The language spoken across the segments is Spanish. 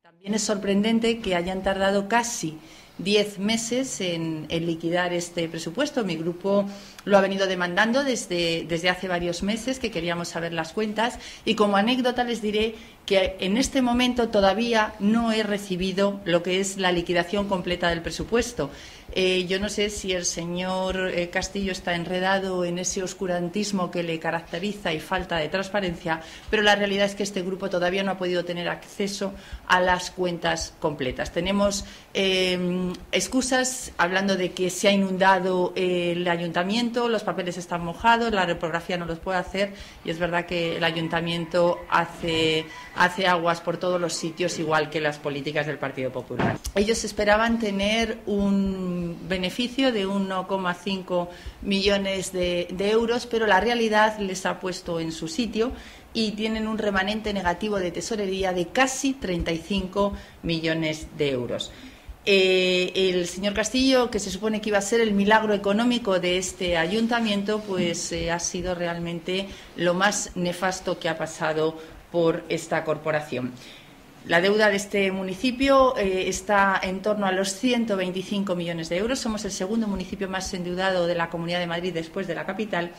También es sorprendente que hayan tardado casi 10 meses en liquidar este presupuesto. Mi grupo lo ha venido demandando desde hace varios meses, que queríamos saber las cuentas, y como anécdota les diré que en este momento todavía no he recibido lo que es la liquidación completa del presupuesto. Yo no sé si el señor Castillo está enredado en ese oscurantismo que le caracteriza y falta de transparencia, pero la realidad es que este grupo todavía no ha podido tener acceso a las cuentas completas. Tenemos excusas hablando de que se ha inundado el ayuntamiento, los papeles están mojados, la reprografía no los puede hacer, y es verdad que el ayuntamiento hace aguas por todos los sitios, igual que las políticas del Partido Popular. Ellos esperaban tener un beneficio de 1,5 millones de euros, pero la realidad les ha puesto en su sitio y tienen un remanente negativo de tesorería de casi 35 millones de euros. El señor Castillo, que se supone que iba a ser el milagro económico de este ayuntamiento, pues ha sido realmente lo más nefasto que ha pasado por esta corporación. La deuda de este municipio está en torno a los 125 millones de euros. Somos el segundo municipio más endeudado de la Comunidad de Madrid después de la capital.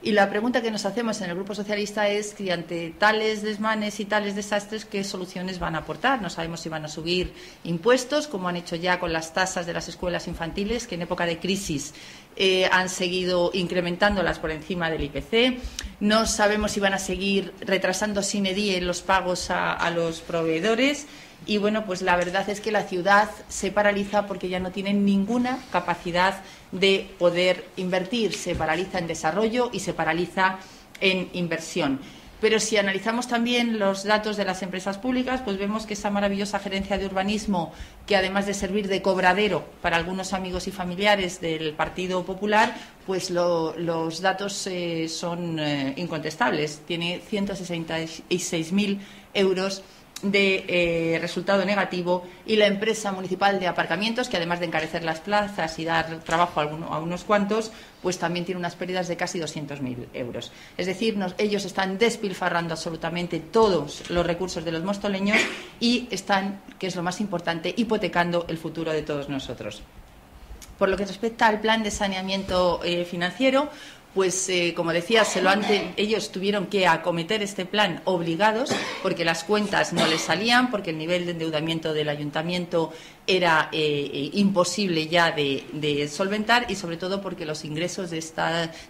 Y la pregunta que nos hacemos en el Grupo Socialista es que ante tales desmanes y tales desastres, ¿qué soluciones van a aportar? No sabemos si van a subir impuestos, como han hecho ya con las tasas de las escuelas infantiles, que en época de crisis han seguido incrementándolas por encima del IPC. No sabemos si van a seguir retrasando sine die los pagos a los proveedores. Y bueno, pues la verdad es que la ciudad se paraliza porque ya no tiene ninguna capacidad de poder invertir. Se paraliza en desarrollo y se paraliza en inversión. Pero si analizamos también los datos de las empresas públicas, pues vemos que esa maravillosa gerencia de urbanismo, que además de servir de cobradero para algunos amigos y familiares del Partido Popular, pues los datos son incontestables. Tiene 166.000 euros de resultado negativo, y la empresa municipal de aparcamientos, que además de encarecer las plazas y dar trabajo a unos cuantos, pues también tiene unas pérdidas de casi 200.000 euros. Es decir, ellos están despilfarrando absolutamente todos los recursos de los mostoleños y están, que es lo más importante, hipotecando el futuro de todos nosotros. Por lo que respecta al plan de saneamiento financiero, pues como decía, ellos tuvieron que acometer este plan obligados, porque las cuentas no les salían, porque el nivel de endeudamiento del ayuntamiento era imposible ya de solventar, y sobre todo porque los ingresos de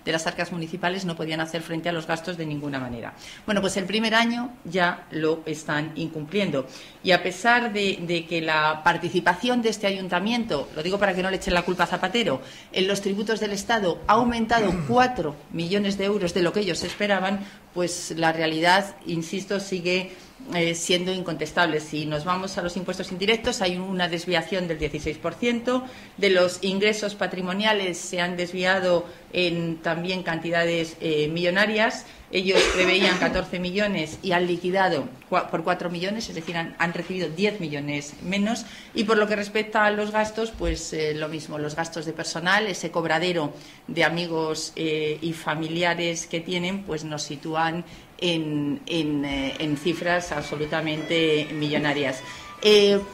las arcas municipales no podían hacer frente a los gastos de ninguna manera. Bueno, pues el primer año ya lo están incumpliendo, y a pesar de que la participación de este ayuntamiento, lo digo para que no le echen la culpa a Zapatero, en los tributos del Estado ha aumentado 4 millones de euros de lo que ellos esperaban, pues la realidad, insisto, sigue siendo incontestable. Si nos vamos a los impuestos indirectos, hay una desviación del 16%, de los ingresos patrimoniales se han desviado en también cantidades millonarias. Ellos preveían 14 millones y han liquidado por 4 millones, es decir, han recibido 10 millones menos. Y por lo que respecta a los gastos, pues lo mismo, los gastos de personal, ese cobradero de amigos y familiares que tienen, pues nos sitúan en cifras absolutamente millonarias.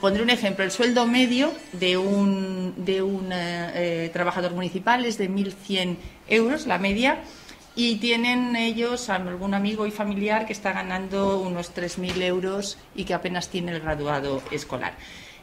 Pondré un ejemplo. El sueldo medio de un trabajador municipal es de 1.100 euros, la media, y tienen ellos algún amigo y familiar que está ganando unos 3.000 euros y que apenas tiene el graduado escolar.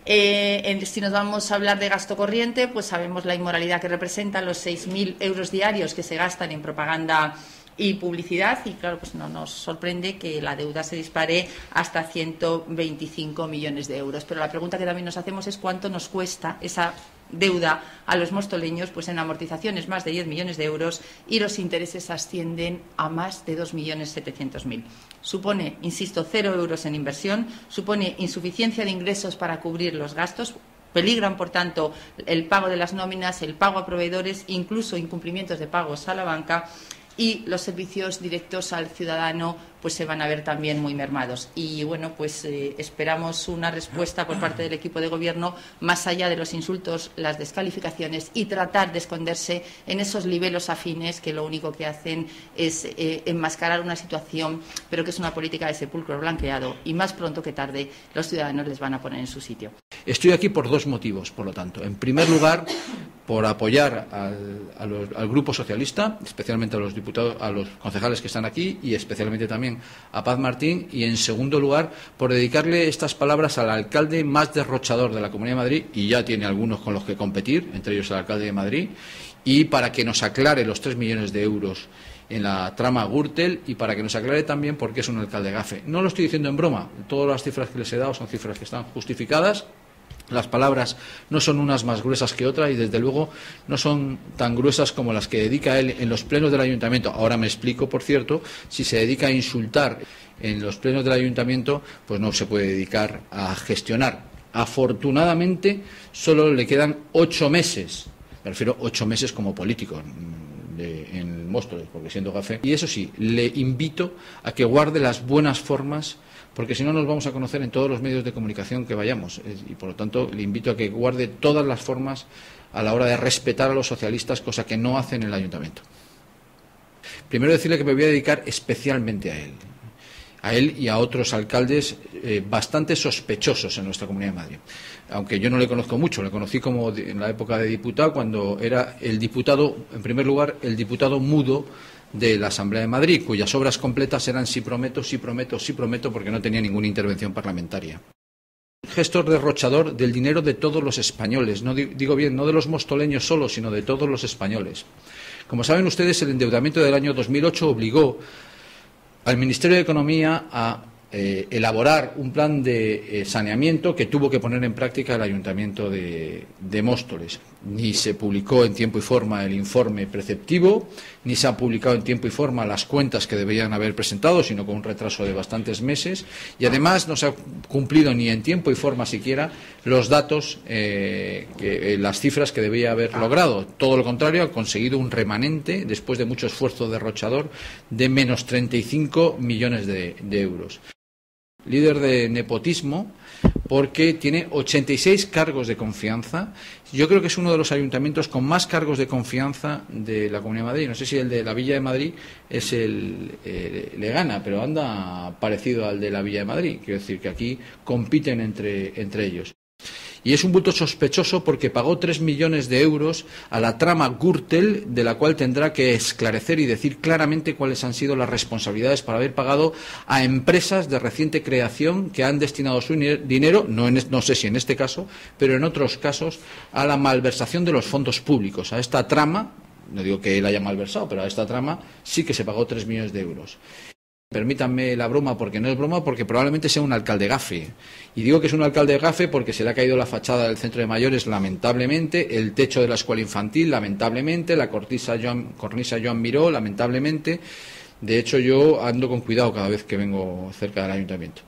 Si nos vamos a hablar de gasto corriente, pues sabemos la inmoralidad que representa, los 6.000 euros diarios que se gastan en propaganda y publicidad, y claro, pues no nos sorprende que la deuda se dispare hasta 125 millones de euros. Pero la pregunta que también nos hacemos es cuánto nos cuesta esa deuda a los mostoleños, pues en amortizaciones más de 10 millones de euros, y los intereses ascienden a más de 2.700.000. Supone, insisto, 0 euros en inversión, supone insuficiencia de ingresos para cubrir los gastos. Peligran, por tanto, el pago de las nóminas, el pago a proveedores, incluso incumplimientos de pagos a la banca, y los servicios directos al ciudadano pues se van a ver también muy mermados. Y bueno, pues esperamos una respuesta por parte del equipo de gobierno más allá de los insultos, las descalificaciones y tratar de esconderse en esos libelos afines que lo único que hacen es enmascarar una situación, pero que es una política de sepulcro blanqueado y más pronto que tarde los ciudadanos les van a poner en su sitio. Estoy aquí por dos motivos, por lo tanto. En primer lugar, por apoyar al Grupo Socialista, especialmente a los diputados, a los concejales que están aquí y especialmente también a Paz Martín. Y en segundo lugar, por dedicarle estas palabras al alcalde más derrochador de la Comunidad de Madrid, y ya tiene algunos con los que competir, entre ellos el alcalde de Madrid, y para que nos aclare los 3 millones de euros en la trama Gürtel y para que nos aclare también por qué es un alcalde gafe. No lo estoy diciendo en broma, todas las cifras que les he dado son cifras que están justificadas. Las palabras no son unas más gruesas que otras y, desde luego, no son tan gruesas como las que dedica él en los plenos del ayuntamiento. Ahora me explico, por cierto, si se dedica a insultar en los plenos del ayuntamiento, pues no se puede dedicar a gestionar. Afortunadamente, solo le quedan 8 meses, me refiero 8 meses como político en Móstoles, porque siendo gafe. Y eso sí, le invito a que guarde las buenas formas, porque si no nos vamos a conocer en todos los medios de comunicación que vayamos, y por lo tanto le invito a que guarde todas las formas a la hora de respetar a los socialistas, cosa que no hacen en el ayuntamiento. Primero decirle que me voy a dedicar especialmente a él y a otros alcaldes bastante sospechosos en nuestra Comunidad de Madrid. Aunque yo no le conozco mucho, le conocí como en la época de diputado, cuando era el diputado, en primer lugar, el diputado mudo de la Asamblea de Madrid, cuyas obras completas eran sí prometo, sí prometo, sí prometo, porque no tenía ninguna intervención parlamentaria. Gestor derrochador del dinero de todos los españoles, no digo bien, no de los mostoleños solo, sino de todos los españoles. Como saben ustedes, el endeudamiento del año 2008 obligó al Ministerio de Economía a elaborar un plan de saneamiento que tuvo que poner en práctica el Ayuntamiento de Móstoles. Ni se publicó en tiempo y forma el informe preceptivo, ni se han publicado en tiempo y forma las cuentas que deberían haber presentado, sino con un retraso de bastantes meses. Y además no se ha cumplido ni en tiempo y forma siquiera los datos, las cifras que debía haber logrado. Todo lo contrario, ha conseguido un remanente, después de mucho esfuerzo derrochador, de menos 35 millones de euros. Líder de nepotismo, porque tiene 86 cargos de confianza. Yo creo que es uno de los ayuntamientos con más cargos de confianza de la Comunidad de Madrid. No sé si el de la Villa de Madrid le gana, pero anda parecido al de la Villa de Madrid. Quiero decir que aquí compiten entre ellos. Y es un bulto sospechoso porque pagó 3 millones de euros a la trama Gürtel, de la cual tendrá que esclarecer y decir claramente cuáles han sido las responsabilidades para haber pagado a empresas de reciente creación que han destinado su dinero, no sé si en este caso, pero en otros casos, a la malversación de los fondos públicos. A esta trama, no digo que él haya malversado, pero a esta trama sí que se pagó 3 millones de euros. Permítanme la broma, porque no es broma, porque probablemente sea un alcalde gafe. Y digo que es un alcalde gafe porque se le ha caído la fachada del centro de mayores, lamentablemente, el techo de la escuela infantil, lamentablemente, la cornisa Joan Miró, lamentablemente. De hecho, yo ando con cuidado cada vez que vengo cerca del ayuntamiento.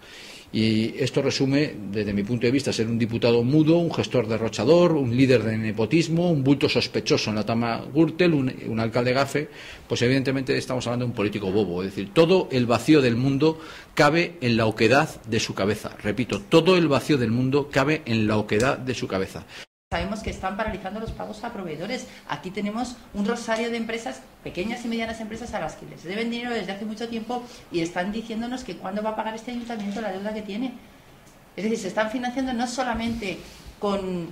Y esto resume, desde mi punto de vista, ser un diputado mudo, un gestor derrochador, un líder de nepotismo, un bulto sospechoso en la trama Gürtel, un alcalde gafe. Pues evidentemente estamos hablando de un político bobo. Es decir, todo el vacío del mundo cabe en la oquedad de su cabeza. Repito, todo el vacío del mundo cabe en la oquedad de su cabeza. Sabemos que están paralizando los pagos a proveedores. Aquí tenemos un rosario de empresas, pequeñas y medianas empresas, a las que les deben dinero desde hace mucho tiempo y están diciéndonos que cuándo va a pagar este ayuntamiento la deuda que tiene. Es decir, se están financiando no solamente con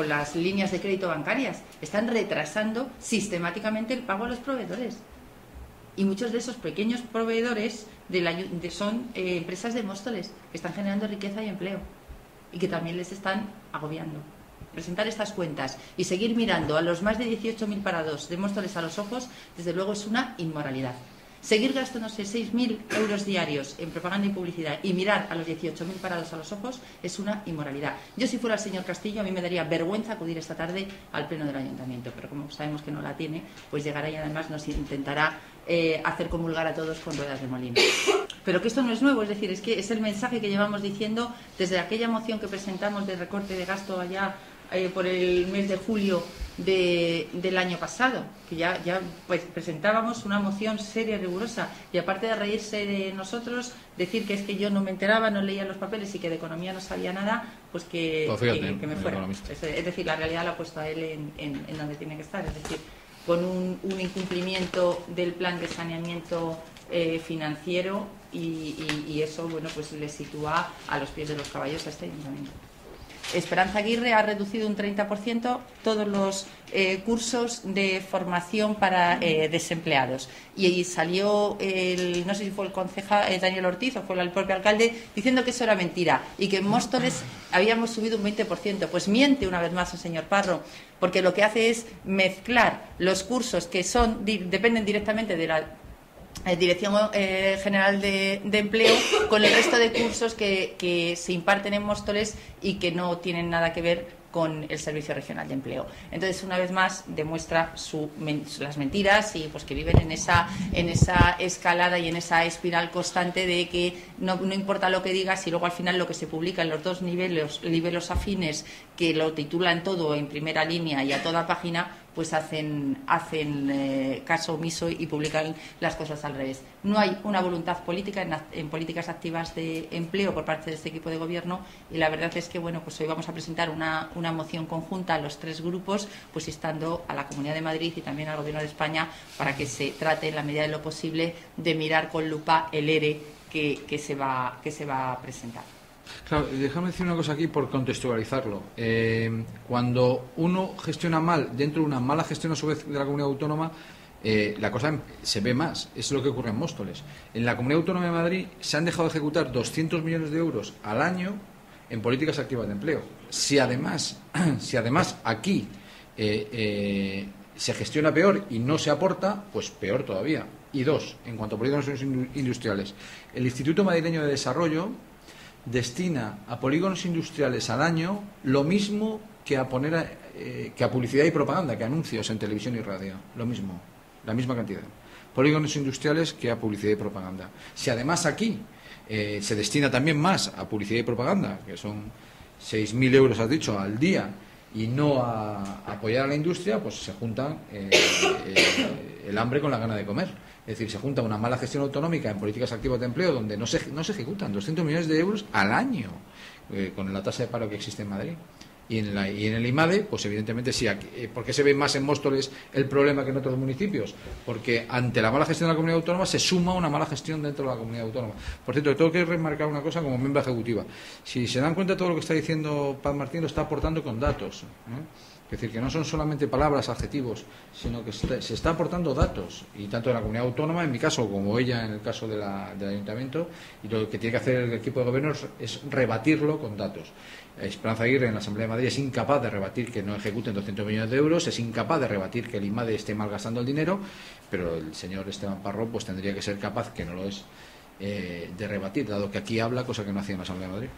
las líneas de crédito bancarias, están retrasando sistemáticamente el pago a los proveedores. Y muchos de esos pequeños proveedores son empresas de Móstoles que están generando riqueza y empleo, y que también les están agobiando. Presentar estas cuentas y seguir mirando a los más de 18.000 parados de Móstoles a los ojos, desde luego es una inmoralidad. Seguir gastándose 6.000 euros diarios en propaganda y publicidad y mirar a los 18.000 parados a los ojos es una inmoralidad. Yo, si fuera el señor Castillo, a mí me daría vergüenza acudir esta tarde al pleno del ayuntamiento, pero como sabemos que no la tiene, pues llegará y además nos intentará hacer comulgar a todos con ruedas de molino. Pero que esto no es nuevo, es decir, es que es el mensaje que llevamos diciendo desde aquella moción que presentamos de recorte de gasto allá por el mes de julio del año pasado, que ya pues presentábamos una moción seria y rigurosa, y aparte de reírse de nosotros, decir que es que yo no me enteraba, no leía los papeles y que de economía no sabía nada, pues que me fuera. Es decir, la realidad la ha puesto a él en donde tiene que estar, es decir, con un incumplimiento del plan de saneamiento financiero, y eso, bueno, pues le sitúa a los pies de los caballos a este ayuntamiento. Esperanza Aguirre ha reducido un 30% todos los cursos de formación para desempleados, y salió no sé si fue el concejal Daniel Ortiz o fue el propio alcalde diciendo que eso era mentira y que en Móstoles habíamos subido un 20%. Pues miente una vez más el señor Parro, porque lo que hace es mezclar los cursos que dependen directamente de la Dirección General de Empleo con el resto de cursos que se imparten en Móstoles y que no tienen nada que ver con el Servicio Regional de Empleo. Entonces, una vez más, demuestra las mentiras, y pues que viven en esa escalada y en esa espiral constante de que no importa lo que digas, y luego al final lo que se publica en los dos niveles afines, que lo titulan todo en primera línea y a toda página, pues hacen caso omiso y publican las cosas al revés. No hay una voluntad política en políticas activas de empleo por parte de este equipo de gobierno, y la verdad es que, bueno, pues hoy vamos a presentar una moción conjunta a los tres grupos, pues instando a la Comunidad de Madrid y también al Gobierno de España para que se trate, en la medida de lo posible, de mirar con lupa el ERE que se va a presentar. Claro, déjame decir una cosa aquí por contextualizarlo. Cuando uno gestiona mal dentro de una mala gestión a su vez de la comunidad autónoma, la cosa se ve más. Es lo que ocurre en Móstoles. En la Comunidad Autónoma de Madrid se han dejado de ejecutar 200 millones de euros al año en políticas activas de empleo. Si además aquí se gestiona peor y no se aporta, pues peor todavía. Y dos, en cuanto a polígonos industriales, el Instituto Madrileño de Desarrollo destina a polígonos industriales al año lo mismo que a publicidad y propaganda, que a anuncios en televisión y radio. Lo mismo, la misma cantidad. Polígonos industriales que a publicidad y propaganda. Si además aquí se destina también más a publicidad y propaganda, que son 6.000 euros, has dicho, al día, y no a apoyar a la industria, pues se juntan el hambre con la gana de comer. Es decir, se junta una mala gestión autonómica en políticas activas de empleo, donde no se ejecutan 200 millones de euros al año, con la tasa de paro que existe en Madrid. Y en el IMADE, pues evidentemente sí. ¿Por qué se ve más en Móstoles el problema que en otros municipios? Porque ante la mala gestión de la comunidad autónoma se suma una mala gestión dentro de la comunidad autónoma. Por cierto, tengo que remarcar una cosa como miembro ejecutiva. Si se dan cuenta, todo lo que está diciendo Paz Martín lo está aportando con datos, Es decir, que no son solamente palabras, adjetivos, sino que se está aportando datos, y tanto de la comunidad autónoma, en mi caso, como ella en el caso del ayuntamiento, y lo que tiene que hacer el equipo de gobierno es rebatirlo con datos. Esperanza Aguirre en la Asamblea de Madrid es incapaz de rebatir que no ejecuten 200 millones de euros, es incapaz de rebatir que el IMADE esté malgastando el dinero, pero el señor Esteban Parro pues tendría que ser capaz, que no lo es, de rebatir, dado que aquí habla cosa que no hacía en la Asamblea de Madrid.